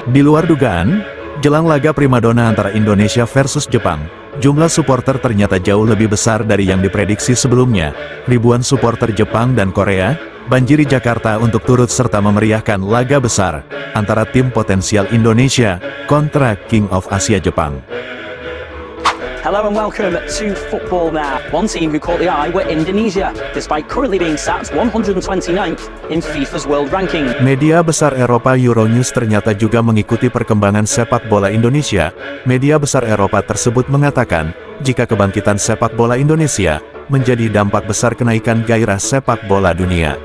Di luar dugaan, jelang laga primadona antara Indonesia versus Jepang, jumlah supporter ternyata jauh lebih besar dari yang diprediksi sebelumnya. Ribuan supporter Jepang dan Korea banjiri Jakarta untuk turut serta memeriahkan laga besar antara tim potensial Indonesia kontra King of Asia Jepang. Hello and welcome to Football Now. One team who caught the eye were Indonesia, despite currently being sat 129th in FIFA's World Ranking. Media besar Eropa Euronews ternyata juga mengikuti perkembangan sepak bola Indonesia. Media besar Eropa tersebut mengatakan, jika kebangkitan sepak bola Indonesia menjadi dampak besar kenaikan gairah sepak bola dunia.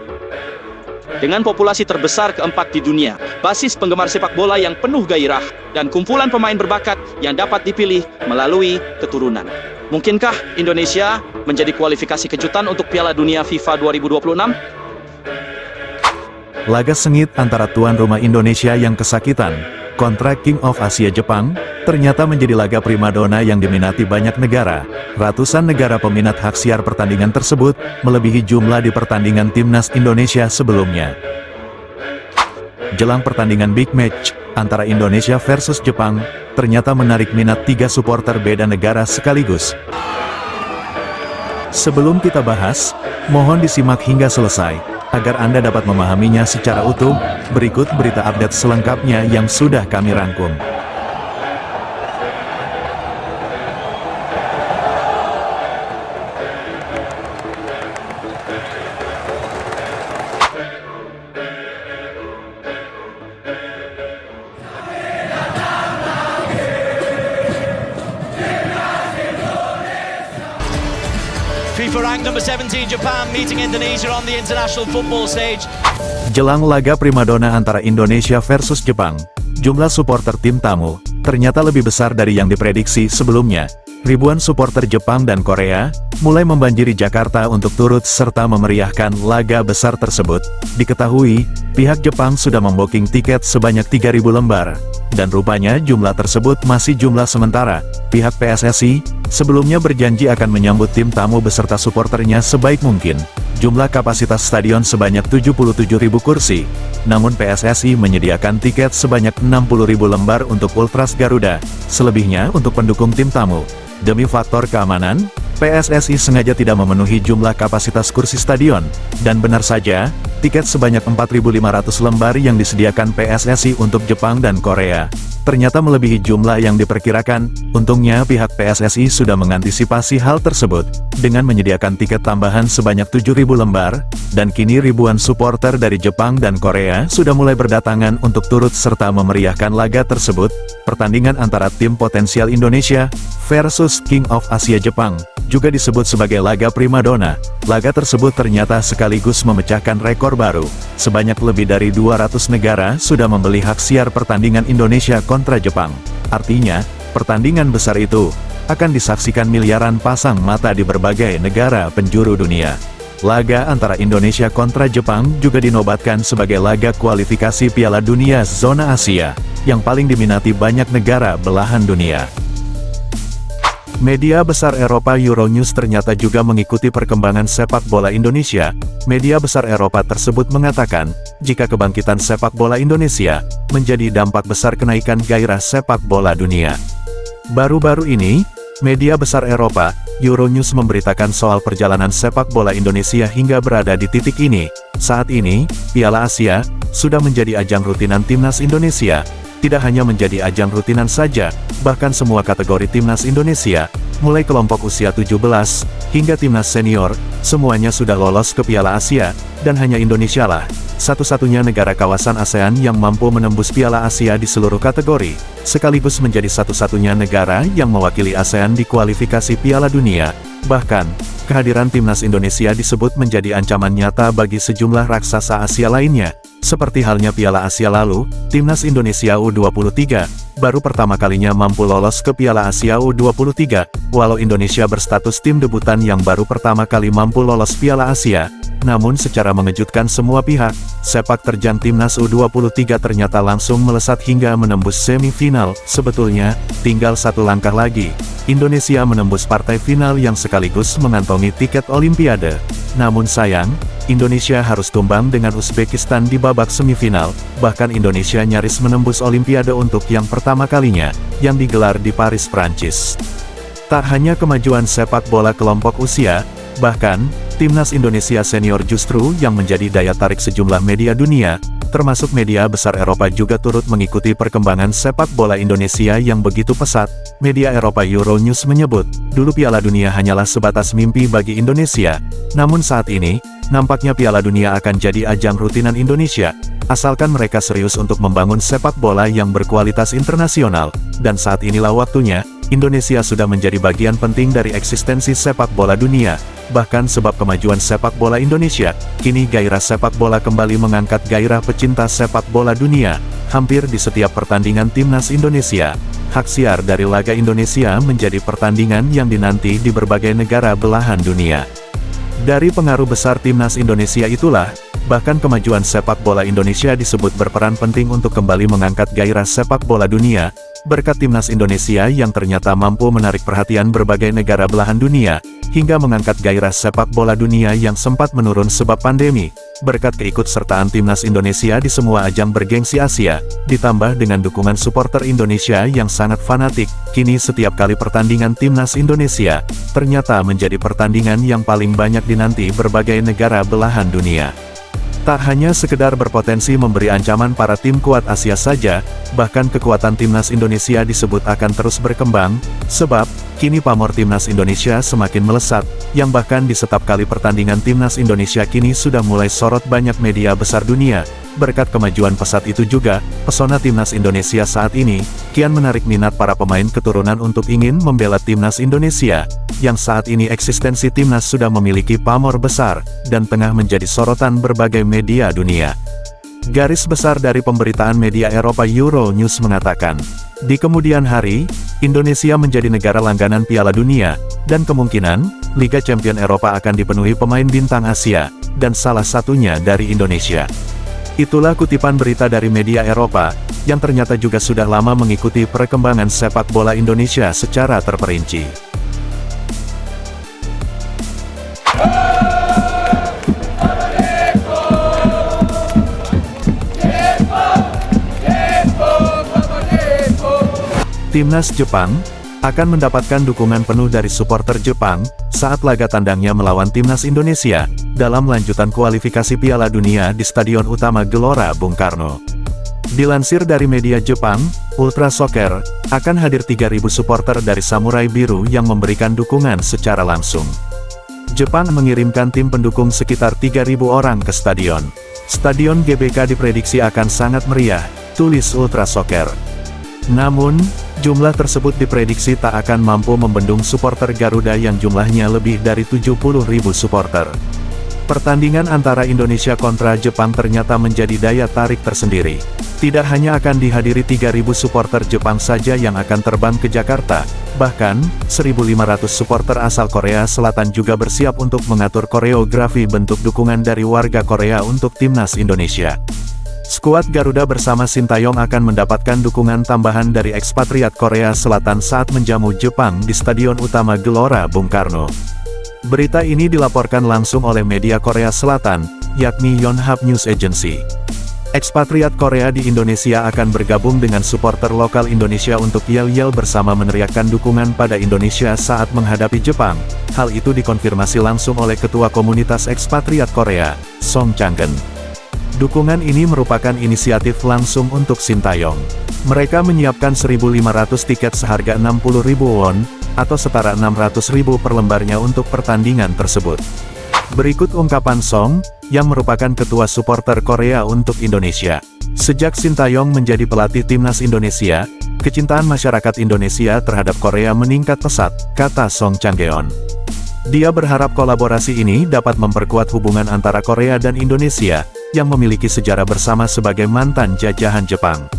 Dengan populasi terbesar keempat di dunia, basis penggemar sepak bola yang penuh gairah, dan kumpulan pemain berbakat yang dapat dipilih melalui keturunan. Mungkinkah Indonesia menjadi kualifikasi kejutan untuk Piala Dunia FIFA 2026? Laga sengit antara tuan rumah Indonesia yang kesakitan kontra King of Asia Jepang ternyata menjadi laga primadona yang diminati banyak negara. Ratusan negara peminat hak siar pertandingan tersebut melebihi jumlah di pertandingan timnas Indonesia sebelumnya. Jelang pertandingan big match antara Indonesia versus Jepang ternyata menarik minat 3 supporter beda negara sekaligus. Sebelum kita bahas, mohon disimak hingga selesai agar Anda dapat memahaminya secara utuh. Berikut berita update selengkapnya yang sudah kami rangkum. FIFA ranked number 17 Japan meeting Indonesia on the international football stage. Jelang laga primadona antara Indonesia versus Jepang, jumlah supporter tim tamu ternyata lebih besar dari yang diprediksi sebelumnya. Ribuan supporter Jepang dan Korea mulai membanjiri Jakarta untuk turut serta memeriahkan laga besar tersebut. Diketahui, pihak Jepang sudah membooking tiket sebanyak 3.000 lembar. Dan rupanya jumlah tersebut masih jumlah sementara. Pihak PSSI sebelumnya berjanji akan menyambut tim tamu beserta supporternya sebaik mungkin. Jumlah kapasitas stadion sebanyak 77.000 kursi. Namun PSSI menyediakan tiket sebanyak 60.000 lembar untuk Ultras Garuda, selebihnya untuk pendukung tim tamu. Demi faktor keamanan, PSSI sengaja tidak memenuhi jumlah kapasitas kursi stadion. Dan benar saja, tiket sebanyak 4.500 lembar yang disediakan PSSI untuk Jepang dan Korea ternyata melebihi jumlah yang diperkirakan. Untungnya pihak PSSI sudah mengantisipasi hal tersebut dengan menyediakan tiket tambahan sebanyak 7.000 lembar, dan kini ribuan supporter dari Jepang dan Korea sudah mulai berdatangan untuk turut serta memeriahkan laga tersebut. Pertandingan antara tim potensial Indonesia versus King of Asia Jepang juga disebut sebagai laga primadona. Laga tersebut ternyata sekaligus memecahkan rekor baru. Sebanyak lebih dari 200 negara sudah membeli hak siar pertandingan Indonesia kontra Jepang. Artinya, pertandingan besar itu akan disaksikan miliaran pasang mata di berbagai negara penjuru dunia. Laga antara Indonesia kontra Jepang juga dinobatkan sebagai laga kualifikasi Piala Dunia Zona Asia, yang paling diminati banyak negara belahan dunia. Media besar Eropa Euronews ternyata juga mengikuti perkembangan sepak bola Indonesia. Media besar Eropa tersebut mengatakan, jika kebangkitan sepak bola Indonesia menjadi dampak besar kenaikan gairah sepak bola dunia. Baru-baru ini, media besar Eropa, Euronews memberitakan soal perjalanan sepak bola Indonesia hingga berada di titik ini. Saat ini, Piala Asia sudah menjadi ajang rutinan timnas Indonesia. Tidak hanya menjadi ajang rutinan saja, bahkan semua kategori timnas Indonesia, mulai kelompok usia 17, hingga timnas senior, semuanya sudah lolos ke Piala Asia, dan hanya Indonesia lah satu-satunya negara kawasan ASEAN yang mampu menembus Piala Asia di seluruh kategori, sekaligus menjadi satu-satunya negara yang mewakili ASEAN di kualifikasi Piala Dunia. Bahkan, kehadiran timnas Indonesia disebut menjadi ancaman nyata bagi sejumlah raksasa Asia lainnya. Seperti halnya Piala Asia lalu, timnas Indonesia U23 baru pertama kalinya mampu lolos ke Piala Asia U23, walau Indonesia berstatus tim debutan yang baru pertama kali mampu lolos Piala Asia. Namun secara mengejutkan semua pihak, sepak terjang timnas U23 ternyata langsung melesat hingga menembus semifinal. Sebetulnya, tinggal satu langkah lagi, Indonesia menembus partai final yang sekaligus mengantongi tiket Olimpiade. Namun sayang, Indonesia harus tumbang dengan Uzbekistan di babak semifinal, bahkan Indonesia nyaris menembus Olimpiade untuk yang pertama kalinya, yang digelar di Paris, Prancis. Tak hanya kemajuan sepak bola kelompok usia, bahkan, timnas Indonesia senior justru yang menjadi daya tarik sejumlah media dunia, termasuk media besar Eropa juga turut mengikuti perkembangan sepak bola Indonesia yang begitu pesat. Media Eropa Euronews menyebut, dulu Piala Dunia hanyalah sebatas mimpi bagi Indonesia, namun saat ini, nampaknya Piala Dunia akan jadi ajang rutinan Indonesia, asalkan mereka serius untuk membangun sepak bola yang berkualitas internasional, dan saat inilah waktunya, Indonesia sudah menjadi bagian penting dari eksistensi sepak bola dunia. Bahkan sebab kemajuan sepak bola Indonesia, kini gairah sepak bola kembali mengangkat gairah pecinta sepak bola dunia. Hampir di setiap pertandingan timnas Indonesia, hak siar dari laga Indonesia menjadi pertandingan yang dinanti di berbagai negara belahan dunia. Dari pengaruh besar timnas Indonesia itulah, bahkan kemajuan sepak bola Indonesia disebut berperan penting untuk kembali mengangkat gairah sepak bola dunia, berkat timnas Indonesia yang ternyata mampu menarik perhatian berbagai negara belahan dunia, hingga mengangkat gairah sepak bola dunia yang sempat menurun sebab pandemi. Berkat keikutsertaan timnas Indonesia di semua ajang bergengsi Asia, ditambah dengan dukungan supporter Indonesia yang sangat fanatik, kini setiap kali pertandingan timnas Indonesia, ternyata menjadi pertandingan yang paling banyak dinanti berbagai negara belahan dunia. Tak hanya sekedar berpotensi memberi ancaman para tim kuat Asia saja, bahkan kekuatan timnas Indonesia disebut akan terus berkembang, sebab, kini pamor timnas Indonesia semakin melesat, yang bahkan di setiap kali pertandingan timnas Indonesia kini sudah mulai sorot banyak media besar dunia. Berkat kemajuan pesat itu juga, pesona timnas Indonesia saat ini, kian menarik minat para pemain keturunan untuk ingin membela timnas Indonesia, yang saat ini eksistensi timnas sudah memiliki pamor besar, dan tengah menjadi sorotan berbagai media dunia. Garis besar dari pemberitaan media Eropa Euronews mengatakan, di kemudian hari, Indonesia menjadi negara langganan Piala Dunia, dan kemungkinan, Liga Champion Eropa akan dipenuhi pemain bintang Asia, dan salah satunya dari Indonesia. Itulah kutipan berita dari media Eropa, yang ternyata juga sudah lama mengikuti perkembangan sepak bola Indonesia secara terperinci. Timnas Jepang akan mendapatkan dukungan penuh dari supporter Jepang saat laga tandangnya melawan timnas Indonesia dalam lanjutan kualifikasi Piala Dunia di Stadion Utama Gelora Bung Karno. Dilansir dari media Jepang, Ultra Soccer akan hadir 3.000 supporter dari Samurai Biru yang memberikan dukungan secara langsung. Jepang mengirimkan tim pendukung sekitar 3.000 orang ke stadion. Stadion GBK diprediksi akan sangat meriah, tulis Ultra Soccer. Namun, jumlah tersebut diprediksi tak akan mampu membendung supporter Garuda yang jumlahnya lebih dari 70.000 supporter. Pertandingan antara Indonesia kontra Jepang ternyata menjadi daya tarik tersendiri. Tidak hanya akan dihadiri 3.000 supporter Jepang saja yang akan terbang ke Jakarta, bahkan, 1.500 supporter asal Korea Selatan juga bersiap untuk mengatur koreografi bentuk dukungan dari warga Korea untuk timnas Indonesia. Skuad Garuda bersama Sintayong akan mendapatkan dukungan tambahan dari ekspatriat Korea Selatan saat menjamu Jepang di Stadion Utama Gelora Bung Karno. Berita ini dilaporkan langsung oleh media Korea Selatan, yakni Yonhap News Agency. Ekspatriat Korea di Indonesia akan bergabung dengan supporter lokal Indonesia untuk yel-yel bersama meneriakkan dukungan pada Indonesia saat menghadapi Jepang. Hal itu dikonfirmasi langsung oleh Ketua Komunitas Ekspatriat Korea, Song Chang-gen. Dukungan ini merupakan inisiatif langsung untuk Sintayong. Mereka menyiapkan 1.500 tiket seharga 60.000 won, atau setara 600.000 per lembarnya untuk pertandingan tersebut. Berikut ungkapan Song, yang merupakan ketua supporter Korea untuk Indonesia. Sejak Sintayong menjadi pelatih timnas Indonesia, kecintaan masyarakat Indonesia terhadap Korea meningkat pesat, kata Song Chang-geon. Dia berharap kolaborasi ini dapat memperkuat hubungan antara Korea dan Indonesia, yang memiliki sejarah bersama sebagai mantan jajahan Jepang.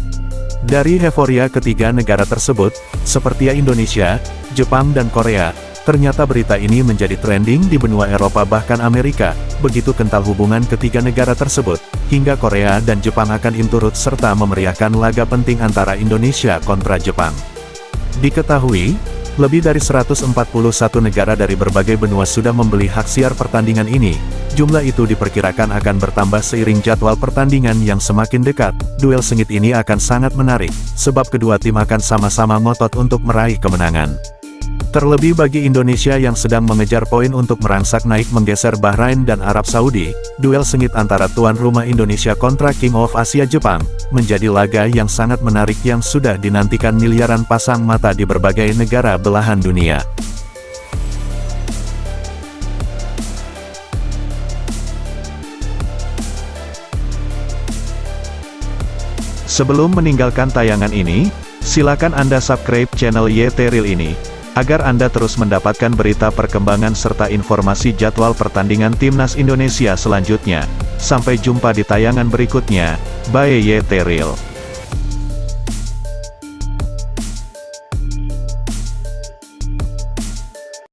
Dari euforia ketiga negara tersebut, seperti Indonesia, Jepang dan Korea, ternyata berita ini menjadi trending di benua Eropa bahkan Amerika. Begitu kental hubungan ketiga negara tersebut, hingga Korea dan Jepang akan turut serta memeriahkan laga penting antara Indonesia kontra Jepang. Diketahui, Lebih dari 141 negara dari berbagai benua sudah membeli hak siar pertandingan ini. Jumlah itu diperkirakan akan bertambah seiring jadwal pertandingan yang semakin dekat. Duel sengit ini akan sangat menarik, sebab kedua tim akan sama-sama ngotot untuk meraih kemenangan. Terlebih bagi Indonesia yang sedang mengejar poin untuk merangsak naik menggeser Bahrain dan Arab Saudi, duel sengit antara tuan rumah Indonesia kontra King of Asia Jepang, menjadi laga yang sangat menarik yang sudah dinantikan miliaran pasang mata di berbagai negara belahan dunia. Sebelum meninggalkan tayangan ini, silakan Anda subscribe channel YT Real ini, agar Anda terus mendapatkan berita perkembangan serta informasi jadwal pertandingan Timnas Indonesia selanjutnya. Sampai jumpa di tayangan berikutnya, bye YT Real.